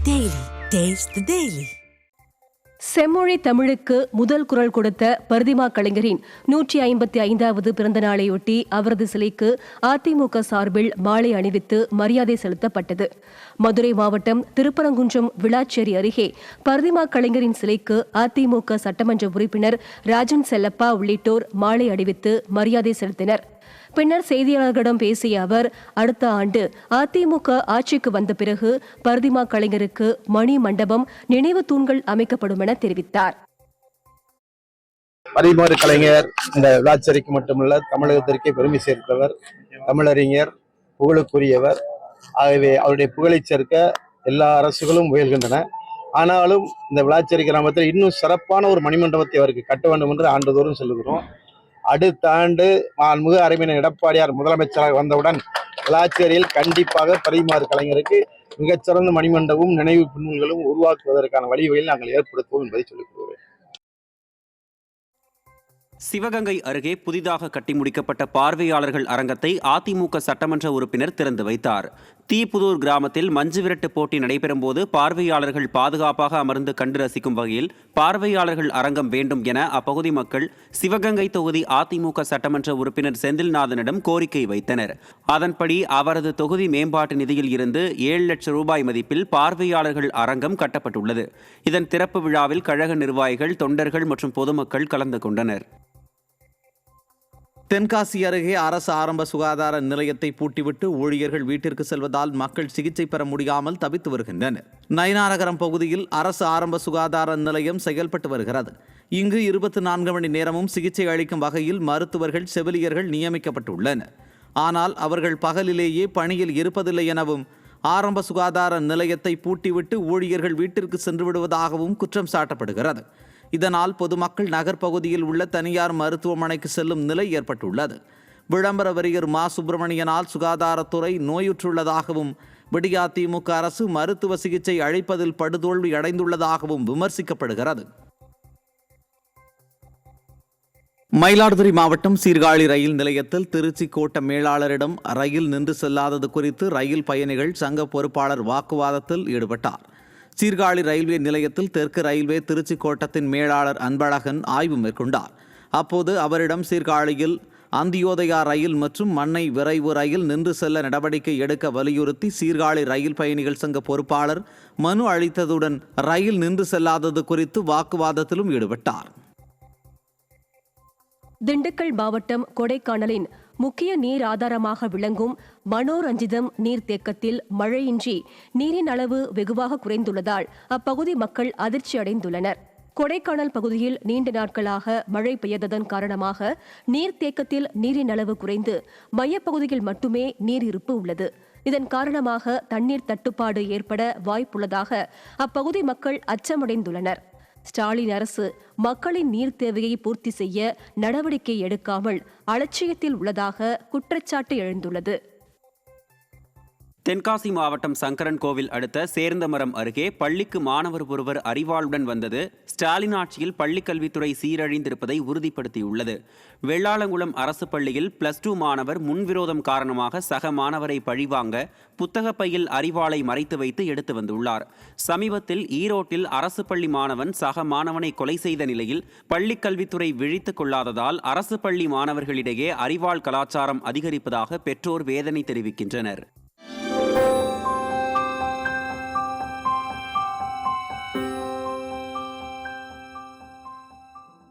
Daily. Taste the Daily. செம்மொழி தமிழுக்கு முதல் குரல் கொடுத்த பரிதிமா கலைஞரின் 155வது பிறந்த நாளையொட்டி அவரது சிலைக்கு அதிமுக சார்பில் மாலை அணிவித்து மரியாதை செலுத்தப்பட்டது. மதுரை மாவட்டம் திருப்பரங்குன்றம் விளாச்சேரி அருகே பரிதிமா கலைஞரின் சிலைக்கு அதிமுக சட்டமன்ற உறுப்பினர் ராஜன் செல்லப்பா உள்ளிட்டோர் மாலை அணிவித்து மரியாதை செலுத்தினர். பின்னர் செய்தியாளர்களிடம் பேசிய அவர், அடுத்த ஆண்டு அதிமுக ஆட்சிக்கு வந்த பிறகு பரிதிமா கலைஞருக்கு மணி மண்டபம், நினைவு தூண்கள் அமைக்கப்படும் என தெரிவித்தார். பரிதிமா கலைஞர் இந்த விளாச்சேரிக்கு மட்டுமல்ல, தமிழகத்திற்கே பெருமை சேர்த்தவர், தமிழறிஞர், புகழுக்குரியவர். ஆகவே அவருடைய புகழை சேர்க்க எல்லா அரசுகளும் முயல்கின்றன. ஆனாலும் இந்த விளாச்சேரி கிராமத்தில் இன்னும் சிறப்பான ஒரு மணிமண்டபத்தை அவருக்கு கட்ட வேண்டும் என்று ஆண்டுதோறும் சொல்லுகிறோம். அடுத்த ஆண்டு மாண்புமிகு அறிஞர் எடப்பாடியார் முதலமைச்சராக வந்தவுடன் விளாச்சேரியில் கண்டிப்பாக பரிதிமா கலைஞருக்கு மிகச்சிறந்த மணிமண்டபமும் நினைவு பின்னல்களும் உருவாக்குவதற்கான வழிவகையில் நாங்கள் ஏற்படுத்துவோம் என்பதை சொல்லிக் கொள்கிறேன். சிவகங்கை அருகே புதிதாக கட்டி முடிக்கப்பட்ட பார்வையாளர்கள் அரங்கத்தை அதிமுக சட்டமன்ற உறுப்பினர் திறந்து வைத்தார். தீப்புதூர் கிராமத்தில் மஞ்சு விரட்டு போட்டி நடைபெறும் போது பார்வையாளர்கள் பாதுகாப்பாக அமர்ந்து கண்டு ரசிக்கும் வகையில் பார்வையாளர்கள் அரங்கம் வேண்டும் என அப்பகுதி மக்கள் சிவகங்கை தொகுதி அதிமுக சட்டமன்ற உறுப்பினர் செந்தில்நாதனிடம் கோரிக்கை வைத்தனர். அதன்படி அவரது தொகுதி மேம்பாட்டு நிதியில் இருந்து 7 லட்சம் ரூபாய் மதிப்பில் பார்வையாளர்கள் அரங்கம் கட்டப்பட்டுள்ளது. இதன் திறப்பு விழாவில் கழக நிர்வாகிகள், தொண்டர்கள் மற்றும் பொதுமக்கள் கலந்து கொண்டனர். தென்காசி அருகே அரசு ஆரம்ப சுகாதார நிலையத்தை பூட்டிவிட்டு ஊழியர்கள் வீட்டிற்கு செல்வதால் மக்கள் சிகிச்சை பெற முடியாமல் தவித்து வருகின்றனர். நயினாநகரம் பகுதியில் அரசு ஆரம்ப சுகாதார நிலையம் செயல்பட்டு வருகிறது. இங்கு 24 மணி நேரமும் சிகிச்சை அளிக்கும் வகையில் மருத்துவர்கள், செவிலியர்கள் நியமிக்கப்பட்டுள்ளனர். ஆனால் அவர்கள் பகலிலேயே பணியில் இருப்பதில்லை எனவும், ஆரம்ப சுகாதார நிலையத்தை பூட்டிவிட்டு ஊழியர்கள் வீட்டிற்கு சென்று விடுவதாகவும் குற்றம் சாட்டப்படுகிறது. இதனால் பொதுமக்கள் நகர்ப்பகுதியில் உள்ள தனியார் மருத்துவமனைக்கு செல்லும் நிலை ஏற்பட்டுள்ளது. விளம்பர வரிஞர் மா சுப்பிரமணியனால் சுகாதாரத்துறை நோயுற்றுள்ளதாகவும், விடியா திமுக அரசு மருத்துவ சிகிச்சை அளிப்பதில் படுதோல்வி அடைந்துள்ளதாகவும் விமர்சிக்கப்படுகிறது. மயிலாடுதுறை மாவட்டம் சீர்காழி ரயில் நிலையத்தில் திருச்சி கோட்ட மேலாளரிடம் ரயில் நின்று செல்லாதது குறித்து ரயில் பயணிகள் சங்க பொறுப்பாளர் வாக்குவாதத்தில் ஈடுபட்டார். சீர்காழி ரயில்வே நிலையத்தில் தெற்கு ரயில்வே திருச்சி கோட்டத்தின் மேலாளர் அன்பழகன் ஆய்வு மேற்கொண்டார். அப்போது அவரிடம் சீர்காழியில் அந்தியோதயா ரயில் மற்றும் மண்ணை விரைவு ரயில் நின்று செல்ல நடவடிக்கை எடுக்க வலியுறுத்தி சீர்காழி ரயில் பயணிகள் சங்க பொறுப்பாளர் மனு அளித்ததுடன் ரயில் நின்று செல்லாதது குறித்து வாக்குவாதத்திலும் ஈடுபட்டார். திண்டுக்கல் மாவட்டம் கொடைக்கானலின் முக்கிய நீர் ஆதாரமாக விளங்கும் மனோரஞ்சிதம் நீர்த்தேக்கத்தில் மழையின்றி நீரின் அளவு வெகுவாக குறைந்துள்ளதால் அப்பகுதி மக்கள் அதிர்ச்சி அடைந்துள்ளனர். கொடைக்கானல் பகுதியில் நீண்ட நாட்களாக மழை பெய்ததன் காரணமாக நீர்த்தேக்கத்தில் நீரின் அளவு குறைந்து மையப்பகுதியில் மட்டுமே நீர் இருப்பு உள்ளது. இதன் காரணமாக தண்ணீர் தட்டுப்பாடு ஏற்பட வாய்ப்புள்ளதாக அப்பகுதி மக்கள் அச்சமடைந்துள்ளனர். ஸ்டாலின் அரசு மக்களின் நீர் தேவையை பூர்த்தி செய்ய நடவடிக்கை எடுக்காமல் அலட்சியத்தில் உள்ளதாக குற்றச்சாட்டு எழுந்துள்ளது. தென்காசி மாவட்டம் சங்கரன் கோவில் அடுத்த சேர்ந்தமரம் அருகே பள்ளிக்கு மாணவர் ஒருவர் அறிவாளுடன் வந்தது ஸ்டாலின் ஆட்சியில் பள்ளிக்கல்வித்துறை சீரழிந்திருப்பதை உறுதிப்படுத்தியுள்ளது. வெள்ளாளங்குளம் அரசு பள்ளியில் +2 மாணவர் முன்விரோதம் காரணமாக சக மாணவரை பழிவாங்க புத்தக பையில் அறிவாளை மறைத்து வைத்து எடுத்து வந்துள்ளார். சமீபத்தில் ஈரோட்டில் அரசு பள்ளி மாணவன் சக மாணவனை கொலை செய்த நிலையில் பள்ளிக்கல்வித்துறை விழித்துக் கொள்ளாததால் அரசு பள்ளி மாணவர்களிடையே அறிவாள் கலாச்சாரம் அதிகரிப்பதாக பெற்றோர் வேதனை தெரிவிக்கின்றனர்.